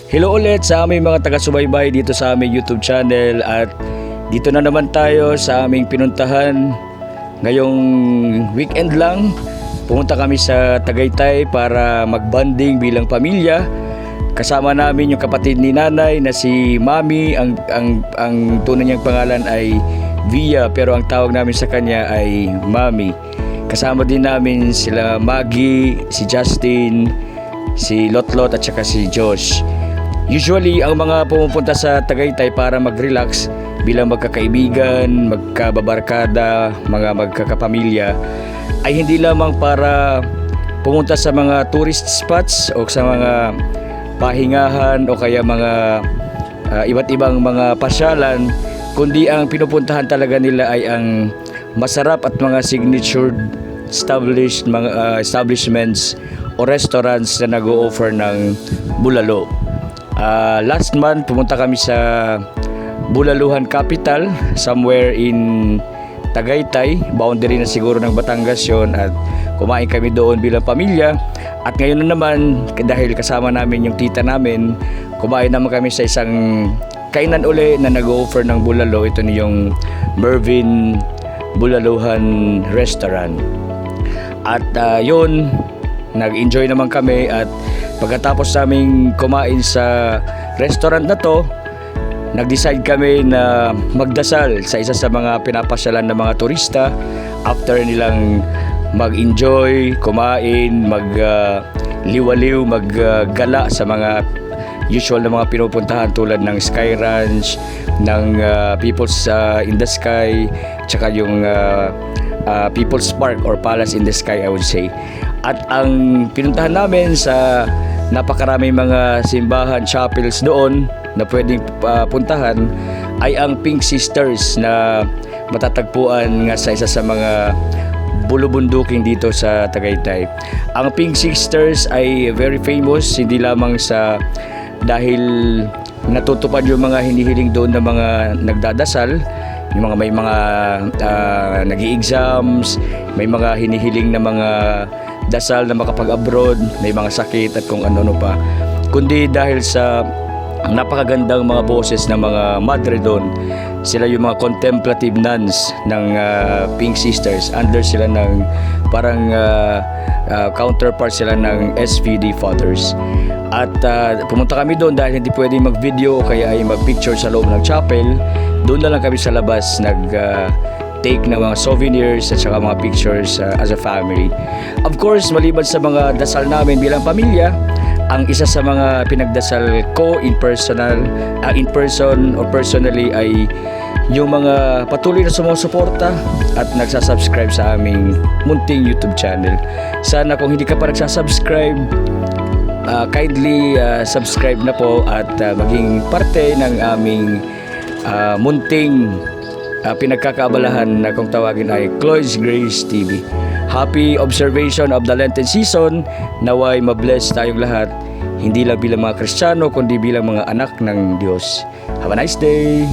Hello ulit sa aming mga taga-subaybay dito sa aming YouTube channel at dito na naman tayo sa aming pinuntahan. Ngayong weekend lang, pumunta kami sa Tagaytay para magbanding bilang pamilya. Kasama namin yung kapatid ni nanay na si Mami. Ang tunay niyang pangalan ay Via pero ang tawag namin sa kanya ay Mami. Kasama din namin sila Maggie, si Justin, si Lotlot at saka si Josh. Usually, ang mga pumupunta sa Tagaytay para mag-relax bilang magkakaibigan, magkababarkada, mga magkakapamilya ay hindi lamang para pumunta sa mga tourist spots o sa mga pahingahan o kaya mga iba't ibang mga pasyalan, kundi ang pinupuntahan talaga nila ay ang masarap at mga signature established mga establishments o restaurants na nag-o-offer ng bulalo. Last month pumunta kami sa Bulaluhan Capital, somewhere in Tagaytay, boundary na siguro ng Batangas yun, at kumain kami doon bilang pamilya. At ngayon na naman, dahil kasama namin yung tita namin, kumain naman kami sa isang kainan uli na nag-offer ng bulalo. Ito na yung Mervin Bulaluhan Restaurant. At yun, nag-enjoy naman kami at pagkatapos naming kumain sa restaurant na to, nag-decide kami na magdasal sa isa sa mga pinapasyalan ng mga turista after nilang mag-enjoy, kumain, mag-liwaliw, mag-gala sa mga usual na mga pinupuntahan tulad ng Sky Ranch, ng People's in the Sky, tsaka yung People's Park or Palace in the Sky, I would say. At ang pinuntahan namin sa napakaraming mga simbahan, chapels doon na pwedeng puntahan ay ang Pink Sisters na matatagpuan nga sa isa sa mga bulubunduking dito sa Tagaytay. Ang Pink Sisters ay very famous hindi lamang sa dahil natutupad yung mga hinihiling doon ng mga nagdadasal, yung mga may mga nag-i-exams, may mga hinihiling na mga dasal na makapag-abroad, may mga sakit at kung ano-ano pa, kundi dahil sa napakagandang mga boses ng mga madre doon. Sila yung mga contemplative nuns ng Pink Sisters. Under sila ng parang counterpart sila ng SVD Fathers. At pumunta kami doon dahil hindi pwedeng mag-video o kaya ay mag-picture sa loob ng chapel. Doon na lang kami sa labas take ng mga souvenirs at saka mga pictures as a family. Of course, maliban sa mga dasal namin bilang pamilya, ang isa sa mga pinagdasal ko in person or personally ay yung mga patuloy na sumusuporta at nagsasubscribe sa aming munting YouTube channel. Sana kung hindi ka pa nagsasubscribe, kindly subscribe na po at maging parte ng aming munting pinagkakaabalahan na kung tawagin ay Chloe's Grace TV. Happy observation of the Lenten season. Naway mabless tayong lahat, hindi lang bilang mga Kristiyano kundi bilang mga anak ng Diyos. Have a nice day!